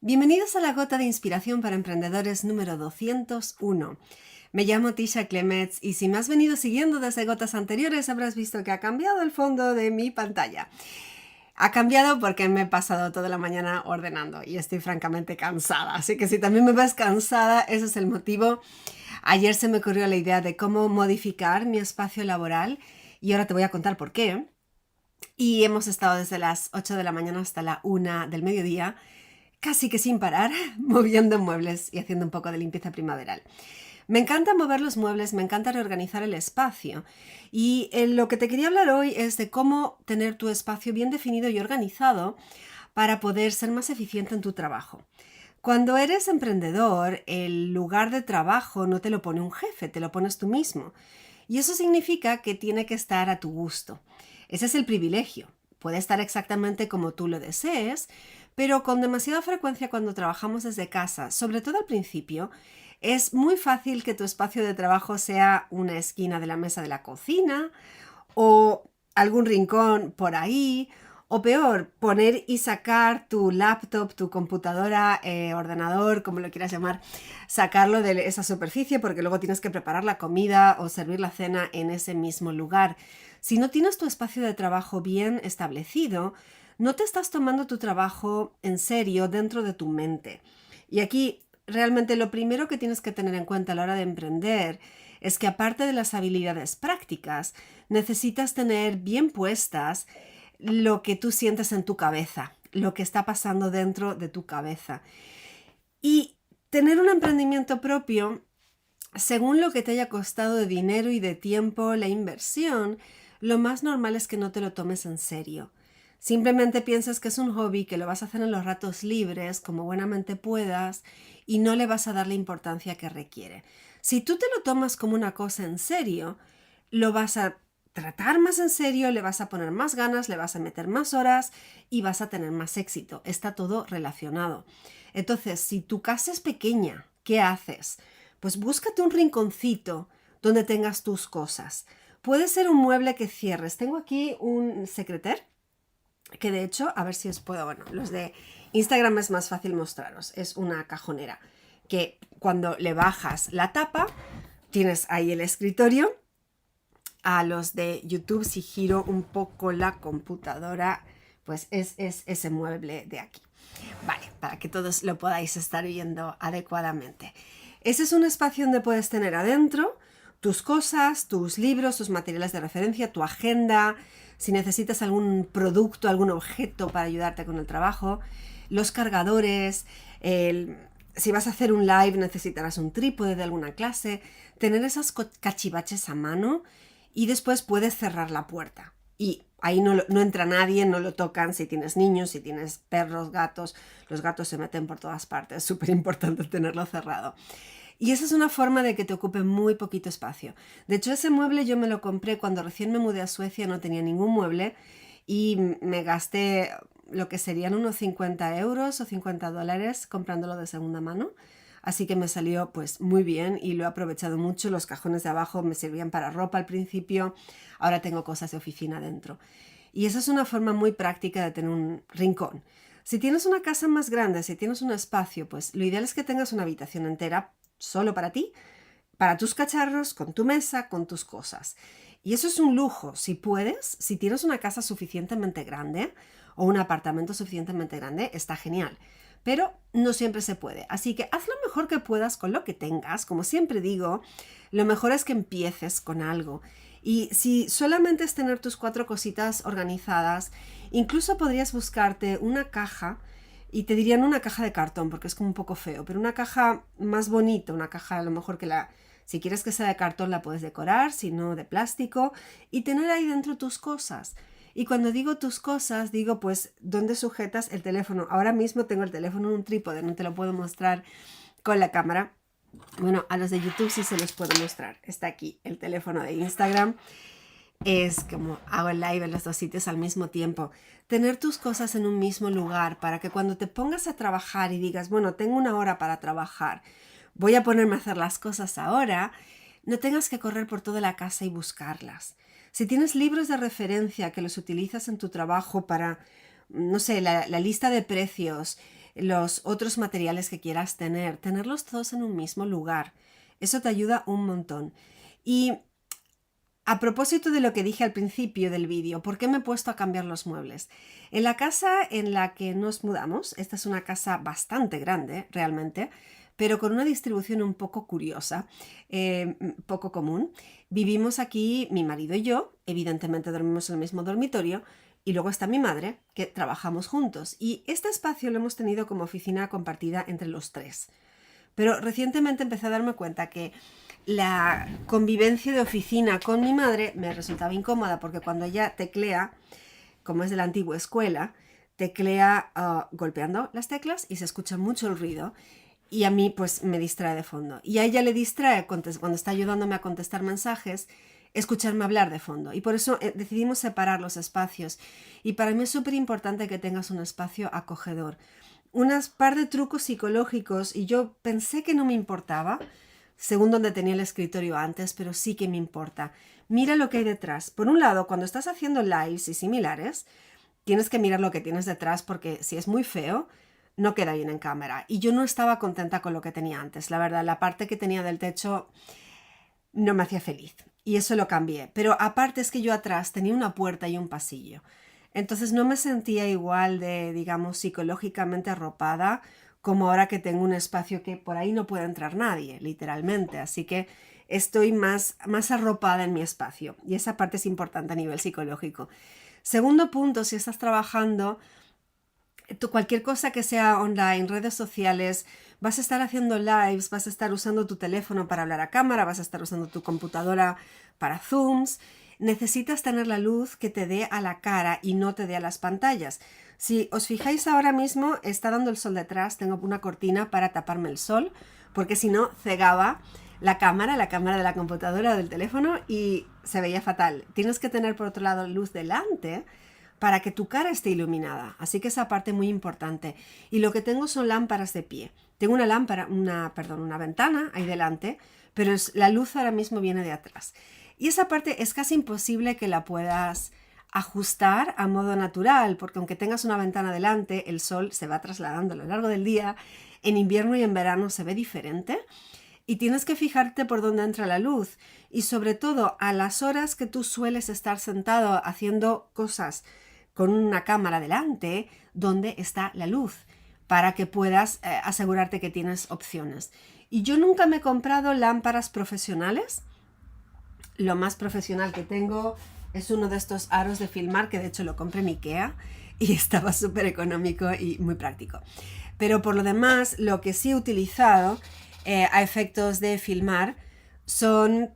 Bienvenidos a la Gota de Inspiración para Emprendedores número 201. Me llamo Tisha Clemets y si me has venido siguiendo desde gotas anteriores habrás visto que ha cambiado el fondo de mi pantalla. Ha cambiado porque me he pasado toda la mañana ordenando y estoy francamente cansada. Así que si también me ves cansada, ese es el motivo. Ayer se me ocurrió la idea de cómo modificar mi espacio laboral y ahora te voy a contar por qué. Y hemos estado desde las 8 de la mañana hasta la 1 del mediodía, casi que sin parar, moviendo muebles y haciendo un poco de limpieza primaveral. Me encanta mover los muebles, me encanta reorganizar el espacio y lo que te quería hablar hoy es de cómo tener tu espacio bien definido y organizado para poder ser más eficiente en tu trabajo. Cuando eres emprendedor, el lugar de trabajo no te lo pone un jefe, te lo pones tú mismo. Y eso significa que tiene que estar a tu gusto. Ese es el privilegio. Puede estar exactamente como tú lo desees, pero con demasiada frecuencia cuando trabajamos desde casa, sobre todo al principio, es muy fácil que tu espacio de trabajo sea una esquina de la mesa de la cocina o algún rincón por ahí, o peor, poner y sacar tu laptop, tu computadora, ordenador, como lo quieras llamar, sacarlo de esa superficie porque luego tienes que preparar la comida o servir la cena en ese mismo lugar. Si no tienes tu espacio de trabajo bien establecido, no te estás tomando tu trabajo en serio dentro de tu mente. Y aquí realmente lo primero que tienes que tener en cuenta a la hora de emprender es que aparte de las habilidades prácticas, necesitas tener bien puestas lo que tú sientes en tu cabeza, lo que está pasando dentro de tu cabeza. Y tener un emprendimiento propio, según lo que te haya costado de dinero y de tiempo la inversión, lo más normal es que no te lo tomes en serio. Simplemente piensas que es un hobby, que lo vas a hacer en los ratos libres, como buenamente puedas, y no le vas a dar la importancia que requiere. Si tú te lo tomas como una cosa en serio, lo vas a tratar más en serio, le vas a poner más ganas, le vas a meter más horas y vas a tener más éxito. Está todo relacionado. Entonces, si tu casa es pequeña, ¿qué haces? Pues búscate un rinconcito donde tengas tus cosas. Puede ser un mueble que cierres. Tengo aquí un secreter que de hecho, a ver si os puedo, bueno, los de Instagram es más fácil mostraros. Es una cajonera que cuando le bajas la tapa, tienes ahí el escritorio. A los de YouTube, si giro un poco la computadora, pues es ese mueble de aquí. Vale, para que todos lo podáis estar viendo adecuadamente. Ese es un espacio donde puedes tener adentro tus cosas, tus libros, tus materiales de referencia, tu agenda, si necesitas algún producto, algún objeto para ayudarte con el trabajo, los cargadores, si vas a hacer un live necesitarás un trípode de alguna clase, tener esas cachivaches a mano y después puedes cerrar la puerta. Y ahí no entra nadie, no lo tocan si tienes niños, si tienes perros, gatos. Los gatos se meten por todas partes, es súper importante tenerlo cerrado. Y esa es una forma de que te ocupe muy poquito espacio. De hecho, ese mueble yo me lo compré cuando recién me mudé a Suecia, no tenía ningún mueble y me gasté lo que serían unos 50 euros o $50 comprándolo de segunda mano. Así que me salió pues muy bien y lo he aprovechado mucho. Los cajones de abajo me servían para ropa al principio, ahora tengo cosas de oficina dentro. Y esa es una forma muy práctica de tener un rincón. Si tienes una casa más grande, si tienes un espacio, pues lo ideal es que tengas una habitación entera solo para ti, para tus cacharros, con tu mesa, con tus cosas. Y eso es un lujo, si puedes, si tienes una casa suficientemente grande o un apartamento suficientemente grande, está genial. Pero no siempre se puede. Así que haz lo mejor que puedas con lo que tengas. Como siempre digo, lo mejor es que empieces con algo. Y si solamente es tener tus 4 cositas organizadas, incluso podrías buscarte una caja y te dirían una caja de cartón porque es como un poco feo, pero una caja más bonita, una caja a lo mejor que si quieres que sea de cartón la puedes decorar, si no de plástico y tener ahí dentro tus cosas. Y cuando digo tus cosas, digo pues dónde sujetas el teléfono. Ahora mismo tengo el teléfono en un trípode, no te lo puedo mostrar con la cámara. Bueno, a los de YouTube sí se los puedo mostrar. Está aquí el teléfono de Instagram. Es como hago el live en los dos sitios al mismo tiempo. Tener tus cosas en un mismo lugar para que cuando te pongas a trabajar y digas, bueno, tengo una hora para trabajar, voy a ponerme a hacer las cosas ahora, no tengas que correr por toda la casa y buscarlas. Si tienes libros de referencia que los utilizas en tu trabajo para, no sé, la lista de precios, los otros materiales que quieras tener, tenerlos todos en un mismo lugar. Eso te ayuda un montón. Y a propósito de lo que dije al principio del vídeo, ¿por qué me he puesto a cambiar los muebles? En la casa en la que nos mudamos, esta es una casa bastante grande realmente, pero con una distribución un poco curiosa, poco común. Vivimos aquí mi marido y yo, evidentemente dormimos en el mismo dormitorio, y luego está mi madre, que trabajamos juntos. Y este espacio lo hemos tenido como oficina compartida entre los tres. Pero recientemente empecé a darme cuenta que la convivencia de oficina con mi madre me resultaba incómoda porque cuando ella teclea, como es de la antigua escuela, teclea golpeando las teclas y se escucha mucho el ruido y a mí pues me distrae de fondo. Y a ella le distrae cuando está ayudándome a contestar mensajes escucharme hablar de fondo y por eso decidimos separar los espacios y para mí es súper importante que tengas un espacio acogedor. Unas par de trucos psicológicos y yo pensé que no me importaba, según donde tenía el escritorio antes, pero sí que me importa. Mira lo que hay detrás. Por un lado, cuando estás haciendo lives y similares, tienes que mirar lo que tienes detrás porque si es muy feo, no queda bien en cámara. Y yo no estaba contenta con lo que tenía antes. La verdad, la parte que tenía del techo no me hacía feliz. Y eso lo cambié. Pero aparte es que yo atrás tenía una puerta y un pasillo. Entonces no me sentía igual de, digamos, psicológicamente arropada como ahora que tengo un espacio que por ahí no puede entrar nadie, literalmente. Así que estoy más arropada en mi espacio. Y esa parte es importante a nivel psicológico. Segundo punto, si estás trabajando, cualquier cosa que sea online, redes sociales, vas a estar haciendo lives, vas a estar usando tu teléfono para hablar a cámara, vas a estar usando tu computadora para Zooms. Necesitas tener la luz que te dé a la cara y no te dé a las pantallas. Si os fijáis ahora mismo, está dando el sol detrás, tengo una cortina para taparme el sol, porque si no, cegaba la cámara de la computadora o del teléfono y se veía fatal. Tienes que tener por otro lado luz delante para que tu cara esté iluminada. Así que esa parte es muy importante. Y lo que tengo son lámparas de pie. Tengo una ventana ahí delante, pero la luz ahora mismo viene de atrás. Y esa parte es casi imposible que la puedas ajustar a modo natural, porque aunque tengas una ventana delante, el sol se va trasladando a lo largo del día. En invierno y en verano se ve diferente. Y tienes que fijarte por dónde entra la luz. Y sobre todo a las horas que tú sueles estar sentado haciendo cosas con una cámara delante, dónde está la luz, para que puedas asegurarte que tienes opciones. Y yo nunca me he comprado lámparas profesionales. Lo más profesional que tengo es uno de estos aros de filmar, que de hecho lo compré en Ikea y estaba súper económico y muy práctico. Pero por lo demás, lo que sí he utilizado a efectos de filmar son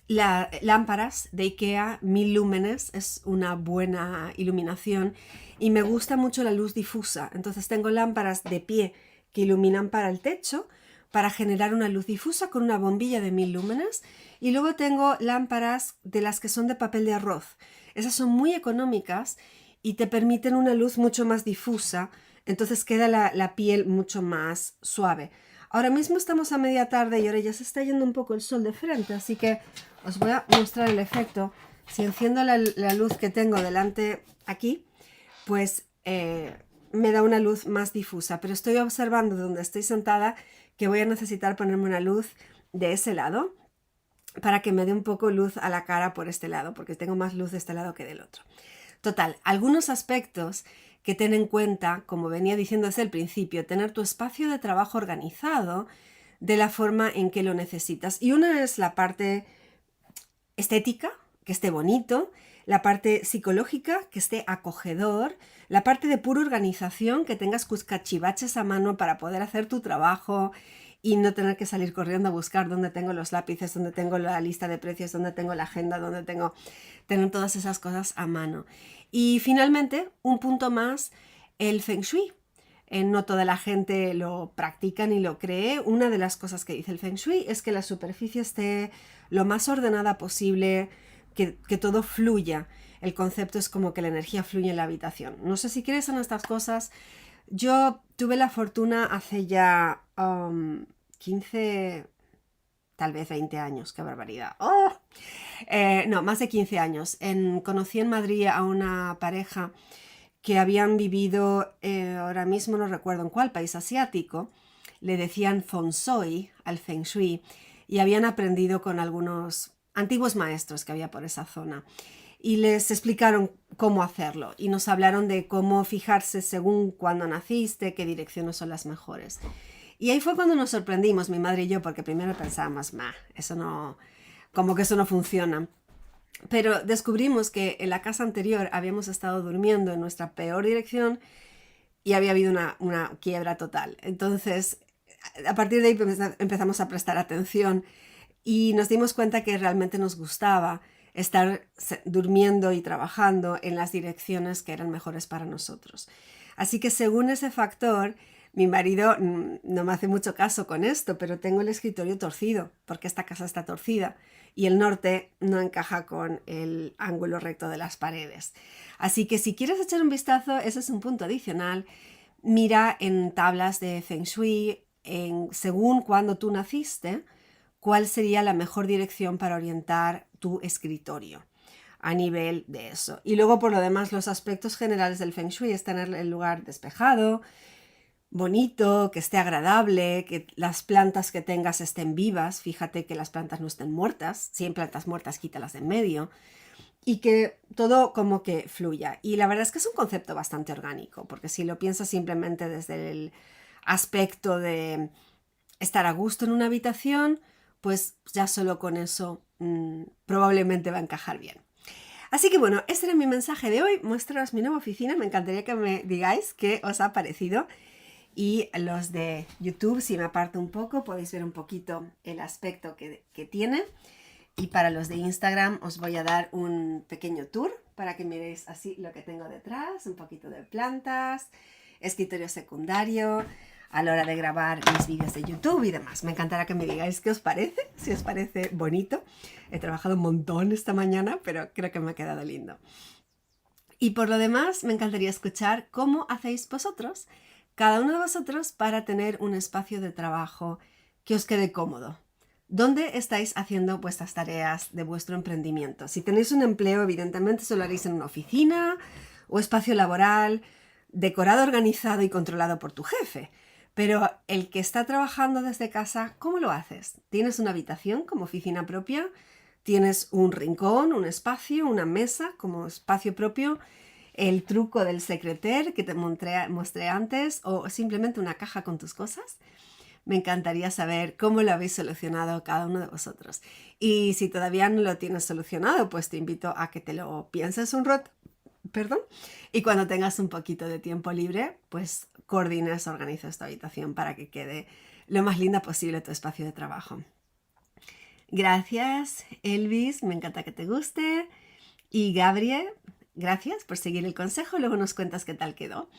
lámparas de Ikea 1000 lúmenes, es una buena iluminación y me gusta mucho la luz difusa. Entonces tengo lámparas de pie que iluminan para el techo para generar una luz difusa con una bombilla de 1000 lúmenes y luego tengo lámparas de las que son de papel de arroz. Esas son muy económicas y te permiten una luz mucho más difusa, entonces queda la piel mucho más suave. Ahora mismo estamos a media tarde y ahora ya se está yendo un poco el sol de frente, así que os voy a mostrar el efecto. Si enciendo la luz que tengo delante aquí, pues me da una luz más difusa, pero estoy observando donde estoy sentada que voy a necesitar ponerme una luz de ese lado para que me dé un poco luz a la cara por este lado, porque tengo más luz de este lado que del otro. Total, algunos aspectos que ten en cuenta, como venía diciendo desde el principio, tener tu espacio de trabajo organizado de la forma en que lo necesitas. Y una es la parte estética, que esté bonito, la parte psicológica, que esté acogedor, la parte de pura organización, que tengas tus cachivaches a mano para poder hacer tu trabajo y no tener que salir corriendo a buscar dónde tengo los lápices, dónde tengo la lista de precios, dónde tengo la agenda, dónde tengo tener todas esas cosas a mano. Y finalmente, un punto más, el Feng Shui. No toda la gente lo practica ni lo cree. Una de las cosas que dice el Feng Shui es que la superficie esté lo más ordenada posible, que todo fluya. El concepto es como que la energía fluye en la habitación. No sé si crees en estas cosas. Yo tuve la fortuna hace ya 15, tal vez 20 años, qué barbaridad. ¡Oh! No, más de 15 años. Conocí en Madrid a una pareja que habían vivido, ahora mismo no recuerdo en cuál país asiático, le decían feng shui al feng shui y habían aprendido con algunos antiguos maestros que había por esa zona. Y les explicaron cómo hacerlo y nos hablaron de cómo fijarse según cuándo naciste, qué direcciones son las mejores. Y ahí fue cuando nos sorprendimos, mi madre y yo, porque primero pensábamos, eso no, como que eso no funciona. Pero descubrimos que en la casa anterior habíamos estado durmiendo en nuestra peor dirección y había habido una quiebra total. Entonces, a partir de ahí empezamos a prestar atención y nos dimos cuenta que realmente nos gustaba estar durmiendo y trabajando en las direcciones que eran mejores para nosotros. Así que según ese factor, mi marido no me hace mucho caso con esto, pero tengo el escritorio torcido, porque esta casa está torcida y el norte no encaja con el ángulo recto de las paredes. Así que si quieres echar un vistazo, ese es un punto adicional. Mira en tablas de Feng Shui, según cuando tú naciste, cuál sería la mejor dirección para orientar tu escritorio a nivel de eso. Y luego, por lo demás, los aspectos generales del Feng Shui es tener el lugar despejado, bonito, que esté agradable, que las plantas que tengas estén vivas. Fíjate que las plantas no estén muertas. Si hay plantas muertas, quítalas de en medio. Y que todo como que fluya. Y la verdad es que es un concepto bastante orgánico, porque si lo piensas simplemente desde el aspecto de estar a gusto en una habitación, pues ya solo con eso probablemente va a encajar bien. Así que bueno, ese era mi mensaje de hoy. Muéstraos mi nueva oficina. Me encantaría que me digáis qué os ha parecido. Y los de YouTube, si me aparto un poco, podéis ver un poquito el aspecto que tiene. Y para los de Instagram os voy a dar un pequeño tour para que miréis así lo que tengo detrás, un poquito de plantas, escritorio secundario, a la hora de grabar mis vídeos de YouTube y demás. Me encantará que me digáis qué os parece, si os parece bonito. He trabajado un montón esta mañana, pero creo que me ha quedado lindo. Y por lo demás, me encantaría escuchar cómo hacéis vosotros, cada uno de vosotros, para tener un espacio de trabajo que os quede cómodo. ¿Dónde estáis haciendo vuestras tareas de vuestro emprendimiento? Si tenéis un empleo, evidentemente solo haréis en una oficina o espacio laboral, decorado, organizado y controlado por tu jefe. Pero el que está trabajando desde casa, ¿cómo lo haces? ¿Tienes una habitación como oficina propia? ¿Tienes un rincón, un espacio, una mesa como espacio propio? ¿El truco del secreter que te mostré antes? ¿O simplemente una caja con tus cosas? Me encantaría saber cómo lo habéis solucionado cada uno de vosotros. Y si todavía no lo tienes solucionado, pues te invito a que te lo pienses un rato, y cuando tengas un poquito de tiempo libre, pues coordines, organizas tu habitación para que quede lo más linda posible tu espacio de trabajo. Gracias, Elvis, me encanta que te guste. Y Gabriel, gracias por seguir el consejo. Luego nos cuentas qué tal quedó.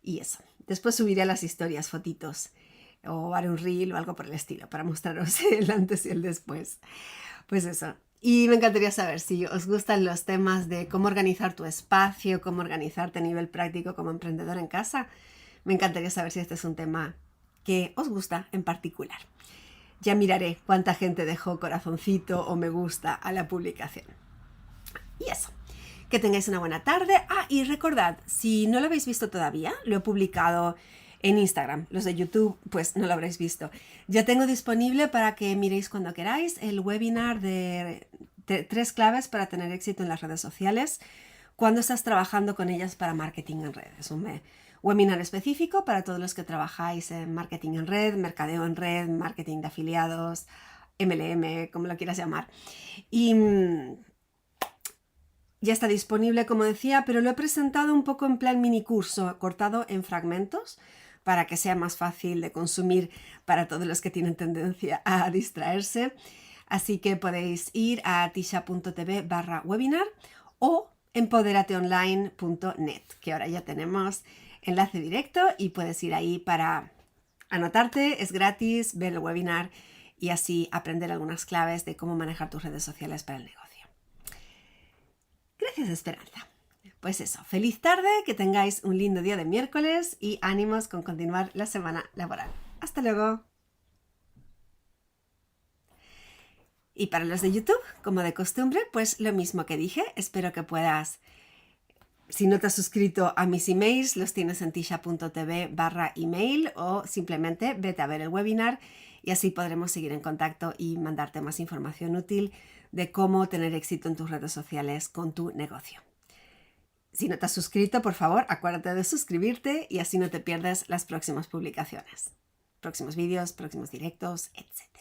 Y eso, después subiré a las historias fotitos o haré un reel o algo por el estilo para mostraros el antes y el después. Pues eso. Y me encantaría saber si os gustan los temas de cómo organizar tu espacio, cómo organizarte a nivel práctico como emprendedor en casa. Me encantaría saber si este es un tema que os gusta en particular. Ya miraré cuánta gente dejó corazoncito o me gusta a la publicación. Y eso. Que tengáis una buena tarde. Y recordad, si no lo habéis visto todavía, lo he publicado en Instagram. Los de YouTube, pues no lo habréis visto. Ya tengo disponible para que miréis cuando queráis el webinar de 3 claves para tener éxito en las redes sociales cuando estás trabajando con ellas para marketing en red. Es un webinar específico para todos los que trabajáis en marketing en red, mercadeo en red, marketing de afiliados, MLM, como lo quieras llamar. Y ya está disponible, como decía, pero lo he presentado un poco en plan mini curso, cortado en fragmentos, para que sea más fácil de consumir para todos los que tienen tendencia a distraerse. Así que podéis ir a tisha.tv/webinar o empoderateonline.net, que ahora ya tenemos enlace directo y puedes ir ahí para anotarte, es gratis, ver el webinar y así aprender algunas claves de cómo manejar tus redes sociales para el negocio. Gracias, Esperanza. Pues eso, feliz tarde, que tengáis un lindo día de miércoles y ánimos con continuar la semana laboral. Hasta luego. Y para los de YouTube, como de costumbre, pues lo mismo que dije, espero que puedas Si no te has suscrito a mis emails, los tienes en tisha.tv/email o simplemente vete a ver el webinar y así podremos seguir en contacto y mandarte más información útil de cómo tener éxito en tus redes sociales con tu negocio. Si no te has suscrito, por favor, acuérdate de suscribirte y así no te pierdes las próximas publicaciones, próximos vídeos, próximos directos, etc.